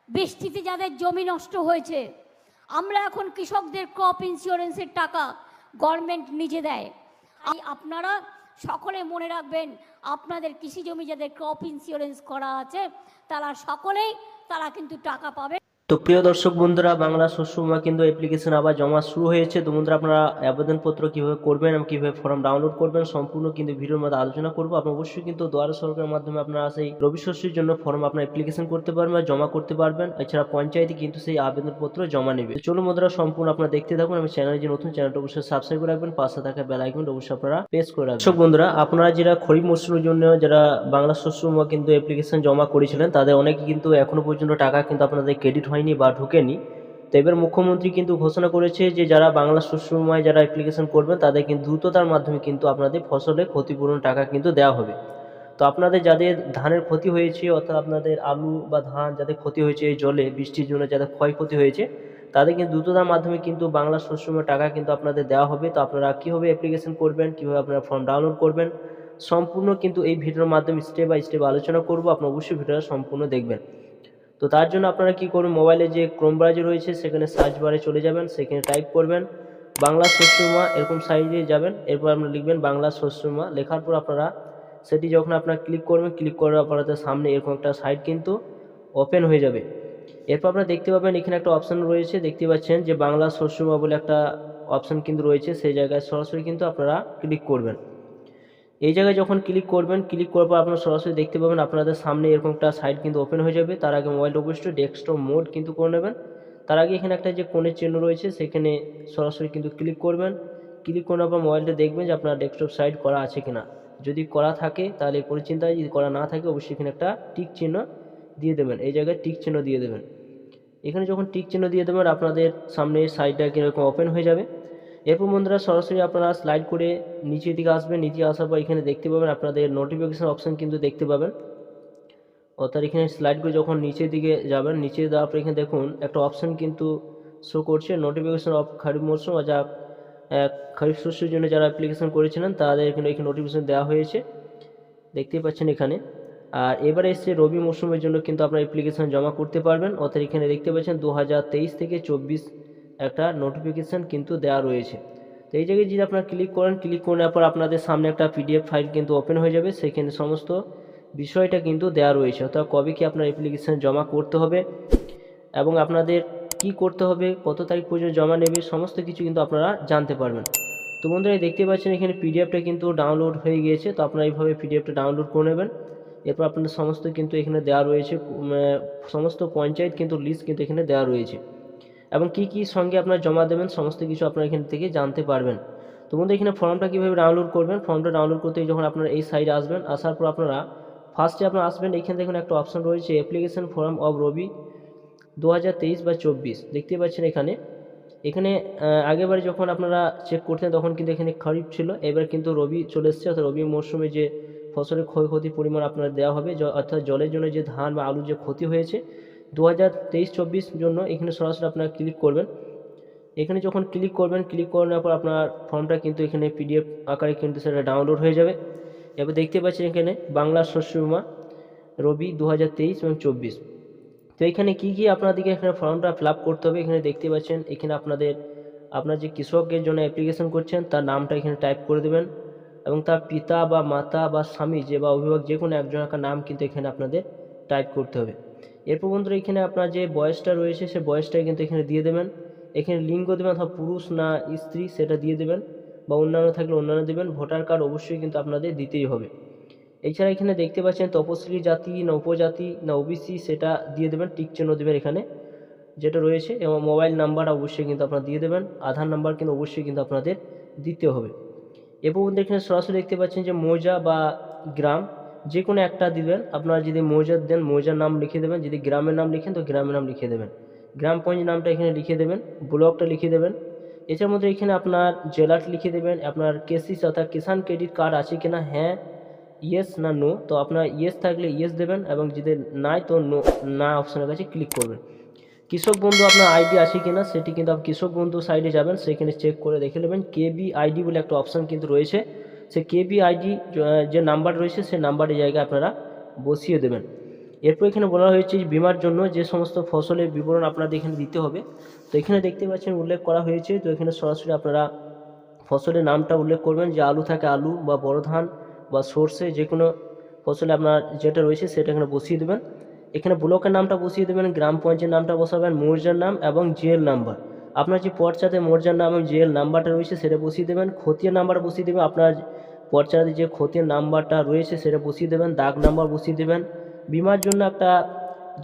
বৃষ্টিতে যাদের জমি নষ্ট হয়েছে, আমরা এখন কৃষকদের ক্রপ ইন্স্যুরেন্সের টাকা গভর্নমেন্ট নিজে দেয়। আপনারা সকলে মনে রাখবেন, আপনাদের কৃষি জমি যাদের ক্রপ ইন্স্যুরেন্স করা আছে তারা কিন্তু টাকা পাবে। তো প্রিয় দর্শক বন্ধুরা, বাংলা শস্য বীমা কিন্তু অ্যাপ্লিকেশন আবার জমা শুরু হয়েছে। তো বন্ধুরা, আপনারা আবেদনপত্র কীভাবে করবেন এবং কীভাবে ফর্ম ডাউনলোড করবেন সম্পূর্ণ কিন্তু ভিডিওর মধ্যে আলোচনা করবো। আপনি অবশ্যই কিন্তু দুয়ারে সরকারের মাধ্যমে আপনারা সেই রবি শস্যের জন্য ফর্ম আপনার অ্যাপ্লিকেশন করতে পারবেন বা জমা করতে পারবেন। এছাড়া পঞ্চায়েতে কিন্তু সেই আবেদনপত্র জমা নেবে। চলুন বন্ধুরা, সম্পূর্ণ আপনারা দেখতে থাকুন। আমি চ্যানেলে যে নতুন, চ্যানেলটা অবশ্যই সাবস্ক্রাইব করে রাখবেন, পাশে থাকা বেল আইকনটা অবশ্যই আপনারা প্রেস করে রাখবেন। দর্শক বন্ধুরা, আপনারা যারা খরিফ মৌসুমের জন্য যারা বাংলা শস্য বীমা কিন্তু অ্যাপ্লিকেশন জমা করেছিলেন, তাদের অনেকে কিন্তু এখনো পর্যন্ত টাকা কিন্তু আপনাদের ক্রেডিট হয়নি বা ঢুকেনি। তো এবার মুখ্যমন্ত্রী কিন্তু ঘোষণা করেছে যে যারা বাংলা শস্য বীমায় যারা অ্যাপ্লিকেশন করবেন তাদের কিন্তু দ্রুততার মাধ্যমে কিন্তু আপনাদের ফসলের ক্ষতিপূরণ টাকা কিন্তু দেওয়া হবে। তো আপনাদের যাদের ধানের ক্ষতি হয়েছে, অর্থাৎ আপনাদের আলু বা ধান যাদের ক্ষতি হয়েছে এই জলে বৃষ্টির জন্য যাদের ক্ষয়ক্ষতি হয়েছে, তাদের কিন্তু দ্রুততার মাধ্যমে কিন্তু বাংলা শস্য বীমার টাকা কিন্তু আপনাদের দেওয়া হবে। তো আপনারা কীভাবে অ্যাপ্লিকেশন করবেন, কীভাবে আপনারা ফর্ম ডাউনলোড করবেন, সম্পূর্ণ কিন্তু এই ভিডিওর মাধ্যমে স্টেপ বাই স্টেপ আলোচনা করব। আপনারা অবশ্যই ভিডিওটা সম্পূর্ণ দেখবেন। তো তার জন্য আপনারা কী করবেন, মোবাইলে যে ক্রোম ব্রাউজার রয়েছে সেখানে সার্চ বারে চলে যাবেন, সেখানে টাইপ করবেন বাংলা শস্য বীমা, এরকম সাইডে যাবেন। এরপর আপনারা লিখবেন বাংলা শস্য বীমা, লেখার পর আপনারা সেটি যখন আপনারা ক্লিক করবেন, ক্লিক করার আপনাদের সামনে এরকম একটা সাইট কিন্তু ওপেন হয়ে যাবে। এরপর আপনারা দেখতে পাবেন এখানে একটা অপশান রয়েছে, দেখতে পাচ্ছেন যে বাংলা শস্য বীমা বলে একটা অপশান কিন্তু রয়েছে। সেই জায়গায় সরাসরি কিন্তু আপনারা ক্লিক করবেন। এই জায়গায় যখন ক্লিক করবেন, ক্লিক করার পর আপনারা সরাসরি দেখতে পাবেন আপনাদের সামনে এরকম একটা সাইট কিন্তু ওপেন হয়ে যাবে। তার আগে মোবাইলটা অবশ্যই ডেস্কটপ মোড কিন্তু করে নেবেন। তার আগে এখানে একটা যে কোণের চিহ্ন রয়েছে সেখানে সরাসরি কিন্তু ক্লিক করবেন। ক্লিক করার পর মোবাইলটা দেখবেন যে আপনার ডেস্কটপ সাইট করা আছে কিনা। যদি করা থাকে তাহলে কোনো চিন্তা নেই, যদি করা না থাকে অবশ্যই এখানে একটা টিক চিহ্ন দিয়ে দেবেন। এই জায়গায় টিক চিহ্ন দিয়ে দেবেন। এখানে যখন টিক চিহ্ন দিয়ে দেবেন আপনাদের সামনে সাইটটা কীরকম ওপেন হয়ে যাবে। এরপর বন্ধুরা সরাসরি আপনারা স্লাইড করে নিচের দিকে আসবেন। নিচে আসার পর এখানে দেখতে পাবেন আপনাদের নোটিফিকেশান অপশান কিন্তু দেখতে পাবেন। অর্থাৎ এখানে স্লাইড করে যখন নিচের দিকে যাবেন, নিচে যাওয়ার পর এখানে দেখুন একটা অপশান কিন্তু শো করছে নোটিফিকেশান অফ খরিফ মরশুম, যা খরিফ শস্যের জন্য যারা অ্যাপ্লিকেশন করেছিলেন তাদের এখানে নোটিফিকেশান দেওয়া হয়েছে, দেখতেই পাচ্ছেন এখানে। আর এবারে এসছে রবি মৌসুমের জন্য কিন্তু আপনারা অ্যাপ্লিকেশান জমা করতে পারবেন। অর্থাৎ এখানে দেখতে পাচ্ছেন 2023 থেকে 24 একটা নোটিফিকেশান কিন্তু দেওয়া রয়েছে। তো এই জায়গায় যদি আপনারা ক্লিক করেন, ক্লিক করার পর আপনাদের সামনে একটা পিডিএফ ফাইল কিন্তু ওপেন হয়ে যাবে। সেখানে সমস্ত বিষয়টা কিন্তু দেওয়া রয়েছে, অর্থাৎ কবে কি আপনার অ্যাপ্লিকেশান জমা করতে হবে এবং আপনাদের কি করতে হবে, কত তারিখ পর্যন্ত জমা নেবে, সমস্ত কিছু কিন্তু আপনারা জানতে পারবেন। তো বন্ধুরা দেখতে পাচ্ছেন এখানে পিডিএফটা কিন্তু ডাউনলোড হয়ে গিয়েছে। তো আপনারা এইভাবে পিডিএফটা ডাউনলোড করে নেবেন। এরপর আপনাদের সমস্ত কিন্তু এখানে দেওয়া রয়েছে, সমস্ত পঞ্চায়েত কিন্তু লিস্ট কিন্তু এখানে দেওয়া রয়েছে এবং কি কি সঙ্গে আপনারা জমা দেবেন সমস্ত কিছু আপনারা এখান থেকে জানতে পারবেন। তো বন্ধুরা এখানে ফর্মটা কীভাবে ডাউনলোড করবেন, ফর্মটা ডাউনলোড করতে যখন আপনারা এই সাইডে আসবেন, আসার পর আপনারা ফার্স্টে আপনারা আসবেন, এখানে দেখুন একটা অপশান রয়েছে অ্যাপ্লিকেশন ফর্ম অফ রবি 2023 বা 24, দেখতে পাচ্ছেন এখানে। এখানে আগেরবারে যখন আপনারা চেক করতেন তখন কিন্তু এখানে খরিফ ছিল, এবার কিন্তু রবি চলে এসছে। অর্থাৎ রবি মরশুমে যে ফসলের ক্ষয়ক্ষতির পরিমাণ আপনার দেওয়া হবে, অর্থাৎ জলের জন্য যে ধান বা আলুর যে ক্ষতি হয়েছে 2023-24 জন্য এখানে সরাসরি আপনারা ক্লিক করবেন। এখানে যখন ক্লিক করবেন, ক্লিক করার পর আপনার ফর্মটা কিন্তু এখানে পিডিএফ আকারে কিন্তু সেটা ডাউনলোড হয়ে যাবে। এবার দেখতে পাচ্ছেন এখানে বাংলা শস্য বীমা রবি 2023 এবং 24। তো এখানে কী কী আপনাদেরকে এখানে ফর্মটা ফিল আপ করতে হবে, এখানে দেখতে পাচ্ছেন এখানে আপনার যে কৃষকের জন্য অ্যাপ্লিকেশন করছেন তার নামটা এখানে টাইপ করে দেবেন এবং তার পিতা বা মাতা বা স্বামী যে বা অভিভাবক যে কোনো একজনের নাম কিন্তু এখানে আপনাদের টাইপ করতে হবে। এরপর বন্ধুরা এখানে আপনার যে বয়সটা রয়েছে সে বয়সটা কিন্তু এখানে দিয়ে দেবেন। এখানে লিঙ্গ দেবেন, অথবা পুরুষ না স্ত্রী সেটা দিয়ে দেবেন, বা অন্যান্য থাকলে অন্যান্য দেবেন। ভোটার কার্ড অবশ্যই কিন্তু আপনাদের দিতেই হবে। এছাড়া এখানে দেখতে পাচ্ছেন তপশিলি জাতি না উপজাতি না ওবিসি সেটা দিয়ে দেবেন, টিক চিহ্ন দেবেন এখানে যেটা রয়েছে, এবং মোবাইল নাম্বার অবশ্যই কিন্তু আপনারা দিয়ে দেবেন। আধার নাম্বার কিন্তু অবশ্যই কিন্তু আপনাদের দিতে হবে। এরপর এখানে সরাসরি দেখতে পাচ্ছেন যে মৌজা বা গ্রাম যে কোনো একটা দিবেন। আপনারা যদি মৌজা দেন মৌজার নাম লিখে দেবেন, যদি গ্রামের নাম লিখেন তো গ্রামের নাম লিখে দেবেন, গ্রাম পঞ্চায়েত নামটা এখানে লিখে দেবেন, ব্লকটা লিখে দেবেন। এছাড়ার মধ্যে এখানে আপনার জেলাটা লিখে দেবেন, আপনার কেসিস অর্থাৎ কিষাণ ক্রেডিট কার্ড আছে কিনা, হ্যাঁ ইয়েস না নো। তো আপনার ইয়েস থাকলে ইয়েস দেবেন এবং যদি নাই তো নো না অপশানের কাছে ক্লিক করবেন। কৃষক বন্ধু আপনার আইডি আছে কিনা সেটি কিন্তু আপনি কৃষক বন্ধু সাইডে যাবেন, সেখানে চেক করে দেখে নেবেন। কেবি আইডি বলে একটা অপশান কিন্তু রয়েছে, সেই কেবি আইডি যে নাম্বার রয়েছে সেই নাম্বারের জায়গায় আপনারা বসিয়ে দেবেন। এরপর এখানে বলা হয়েছে যে বিমার জন্য যে সমস্ত ফসলের বিবরণ আপনাদের এখানে দিতে হবে। তো এখানে দেখতে পাচ্ছেন উল্লেখ করা হয়েছে। তো এখানে সরাসরি আপনারা ফসলের নামটা উল্লেখ করবেন, যে আলু থাকে আলু বা বড় ধান বা সর্ষে, যে কোনো ফসলে আপনার যেটা রয়েছে সেটা এখানে বসিয়ে দেবেন। এখানে ব্লকের নামটা বসিয়ে দেবেন, গ্রাম পঞ্চায়েত নামটা বসাবেন, মৌজার নাম এবং জিএল নাম্বার। আপনার যে পর্চাতে মৌজার নাম এবং জিএল নাম্বারটা রয়েছে সেটা বসিয়ে দেবেন। খতিয়ান নাম্বার বসিয়ে দেবেন, আপনার পর্চাতে যে খতিয়ান নাম্বারটা রয়েছে সেটা বসিয়ে দেবেন। দাগ নাম্বার বসিয়ে দেবেন। বিমার জন্য একটা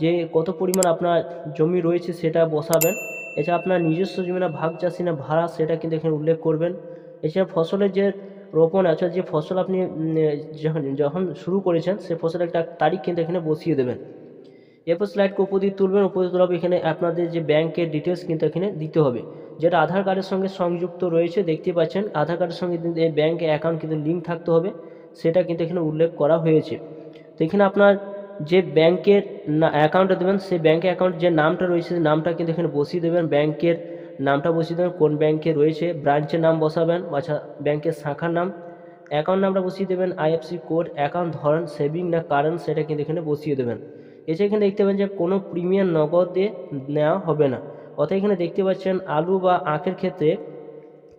যে কত পরিমাণ আপনার জমি রয়েছে সেটা বসাবেন। এছাড়া আপনার নিজস্ব জমি না ভাগ চাষি না ভাড়া সেটা কিন্তু এখানে উল্লেখ করবেন। এছাড়া ফসলের যে রোপণ আছে, যে ফসল আপনি যখন শুরু করেছেন সে ফসলের একটা তারিখ কিন্তু এখানে বসিয়ে দেবেন। এরপর স্লাইডকে উপর দিয়ে তুলবেন। উপর দিয়ে তোলা হবে, এখানে আপনাদের যে ব্যাংকের ডিটেলস কিন্তু এখানে দিতে হবে, যেটা আধার কার্ডের সঙ্গে সংযুক্ত রয়েছে। দেখতে পাচ্ছেন আধার কার্ডের সঙ্গে কিন্তু এই ব্যাংক অ্যাকাউন্ট কিন্তু লিঙ্ক থাকতে হবে, সেটা কিন্তু এখানে উল্লেখ করা হয়েছে। তো এখানে আপনার যে ব্যাংকের অ্যাকাউন্টটা দেবেন সেই ব্যাংক অ্যাকাউন্ট যে নামটা রয়েছে সেই নামটা কিন্তু এখানে বসিয়ে দেবেন। ব্যাংকের নামটা বসিয়ে দেবেন, কোন ব্যাংকে রয়েছে, ব্রাঞ্চের নাম বসাবেন, আচ্ছা ব্যাংকের শাখার নাম, অ্যাকাউন্ট নামটা বসিয়ে দেবেন, আইএফসি কোড, অ্যাকাউন্ট ধরন সেভিং না কারেন্ট সেটা কিন্তু এখানে বসিয়ে দেবেন। এছাড়া এখানে দেখতে পাবেন যে কোনো প্রিমিয়াম নগদে নেওয়া হবে না। অর্থাৎ এখানে দেখতে পাচ্ছেন আলু বা আখের ক্ষেত্রে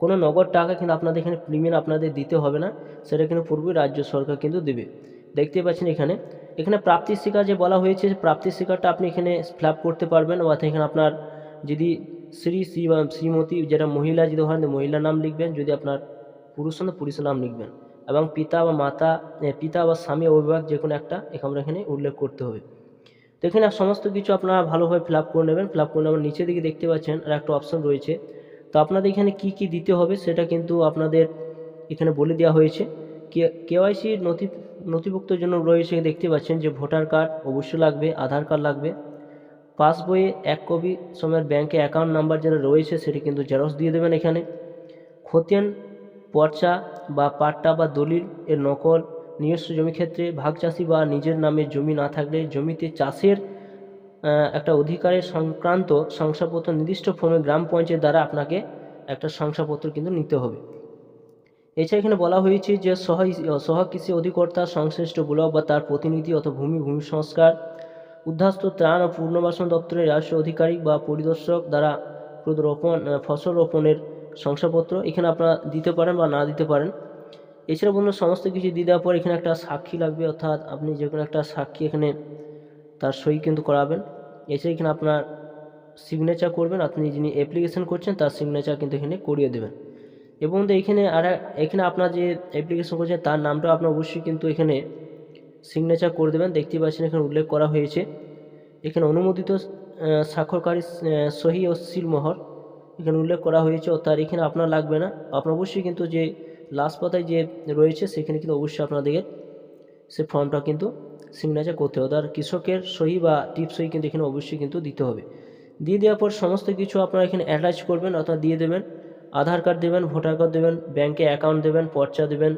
কোনো নগদ টাকা কিন্তু আপনাদের এখানে প্রিমিয়াম আপনাদের দিতে হবে না, সেটা কিন্তু পূর্বে রাজ্য সরকার কিন্তু দেবে। দেখতে পাচ্ছেন এখানে এখানে প্রাপ্তির শিকার যে বলা হয়েছে, প্রাপ্তির শিকারটা আপনি এখানে ফিল আপ করতে পারবেন। অর্থাৎ এখানে আপনার যদি শ্রী বা শ্রীমতী, যেটা মহিলা যদি হয় মহিলার নাম লিখবেন, যদি আপনার পুরুষ হন পুরুষের নাম লিখবেন, এবং পিতা বা মাতা, পিতা বা স্বামী অভিভাবক যে কোনো একটা এখানে উল্লেখ করতে হবে। তো এখানে সমস্ত কিছু আপনারা ভালোভাবে ফিল আপ করে নেবেন। ফিল আপ করে নেবেন, নিচের দিকে দেখতে পাচ্ছেন আর একটা অপশন রয়েছে। তো আপনাদের এখানে কি কি দিতে হবে সেটা কিন্তু আপনাদের এখানে বলে দেওয়া হয়েছে। কেওয়াইসির নথিভুক্তের জন্য রয়েছে, দেখতে পাচ্ছেন যে ভোটার কার্ড অবশ্যই লাগবে, আধার কার্ড লাগবে, পাসবইয়ে 1 কপি সময়ের ব্যাংকে অ্যাকাউন্ট নাম্বার যেটা রয়েছে সেটি কিন্তু জেরক্স দিয়ে দেবেন। এখানে খতিয়ান পর্চা বা পাট্টা বা দলিল এর নকল, নিজস্ব জমি ক্ষেত্রে ভাগ চাষি বা নিজের নামে জমি না থাকলে জমিতে চাষের একটা অধিকারের সংক্রান্ত শংসাপত্র নির্দিষ্ট ফর্মে গ্রাম পঞ্চায়েত দ্বারা আপনাকে একটা শংসাপত্র কিন্তু নিতে হবে। এছাড়া এখানে বলা হয়েছে যে সহ কৃষি অধিকর্তা, সংশ্লিষ্ট ব্লক বা তার প্রতিনিধি অথবা ভূমি সংস্কার, উদ্বাস্তু ত্রাণ ও পুনর্বাসন দপ্তরের রাজস্ব আধিকারিক বা পরিদর্শক দ্বারা ফসল রোপণের শংসাপত্র এখানে আপনারা দিতে পারেন বা না দিতে পারেন। এছাড়া বন্ধু সমস্ত কিছু দিয়ে দেওয়ার পর এখানে একটা সাক্ষী লাগবে, অর্থাৎ আপনি যে কোনো একটা সাক্ষী এখানে তার সই কিন্তু করাবেন। এছাড়া এখানে আপনার সিগনেচার করবেন, আপনি যিনি অ্যাপ্লিকেশন করছেন তার সিগনেচার কিন্তু এখানে করিয়ে দেবেন। এবং এখানে আপনার যে অ্যাপ্লিকেশন করছেন তার নামটা আপনার অবশ্যই কিন্তু এখানে সিগনেচার করে দেবেন। দেখতে পাচ্ছেন এখানে উল্লেখ করা হয়েছে, এখানে অনুমোদিত স্বাক্ষরকারী সহি ও সিলমোহর এখানে উল্লেখ করা হয়েছে। অর্থাৎ এখানে আপনার লাগবে না, আপনার অবশ্যই কিন্তু যে লাস্ট পাতায় যে রয়েছে সেখানে কিন্তু অবশ্যই আপনাদের সে ফর্মটা কিন্তু সিগনেচার করতে হবে। আর কৃষকের সহি বা টিপ সহি কিন্তু এখানে অবশ্যই কিন্তু দিতে হবে। দিয়ে দেওয়ার পর সমস্ত কিছু আপনারা এখানে অ্যাটাচ করবেন, অর্থাৎ দিয়ে দেবেন। আধার কার্ড দেবেন, ভোটার কার্ড দেবেন, ব্যাংকে অ্যাকাউন্ট দেবেন, পর্চা দেবেন,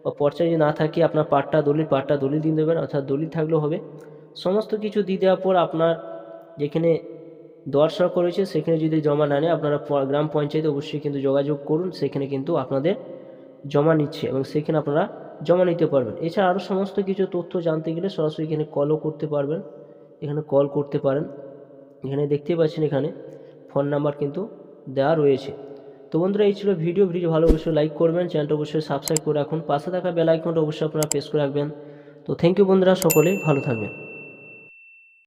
বা পর্চা যদি না থাকে আপনার পাট্টা দলিল দিয়ে দেবেন, অর্থাৎ দলিল থাকলেও হবে। সমস্ত কিছু দিয়ে দেওয়ার পর আপনার যেখানে দর সরকার রয়েছে সেখানে যদি জমা না নেয় আপনারা গ্রাম পঞ্চায়েতে অবশ্যই কিন্তু যোগাযোগ করুন, সেখানে কিন্তু আপনাদের জমা নিচ্ছে এবং সেখানে আপনারা জমা নিতে পারবেন। এছাড়া আরও সমস্ত কিছু তথ্য জানতে গেলে সরাসরি এখানে কলও করতে পারবেন, এখানে কল করতে পারেন। এখানে দেখতে পাচ্ছেন এখানে ফোন নাম্বার কিন্তু দেওয়া রয়েছে। তো বন্ধুরা এই ছিল ভিডিও ভালো অবশ্যই লাইক করবেন, চ্যানেলটা অবশ্যই সাবস্ক্রাইব করে রাখুন, পাশে থাকা বেল আইকনটা অবশ্যই আপনারা প্রেস করে রাখবেন। তো থ্যাংক ইউ বন্ধুরা, সকলে ভালো থাকবেন।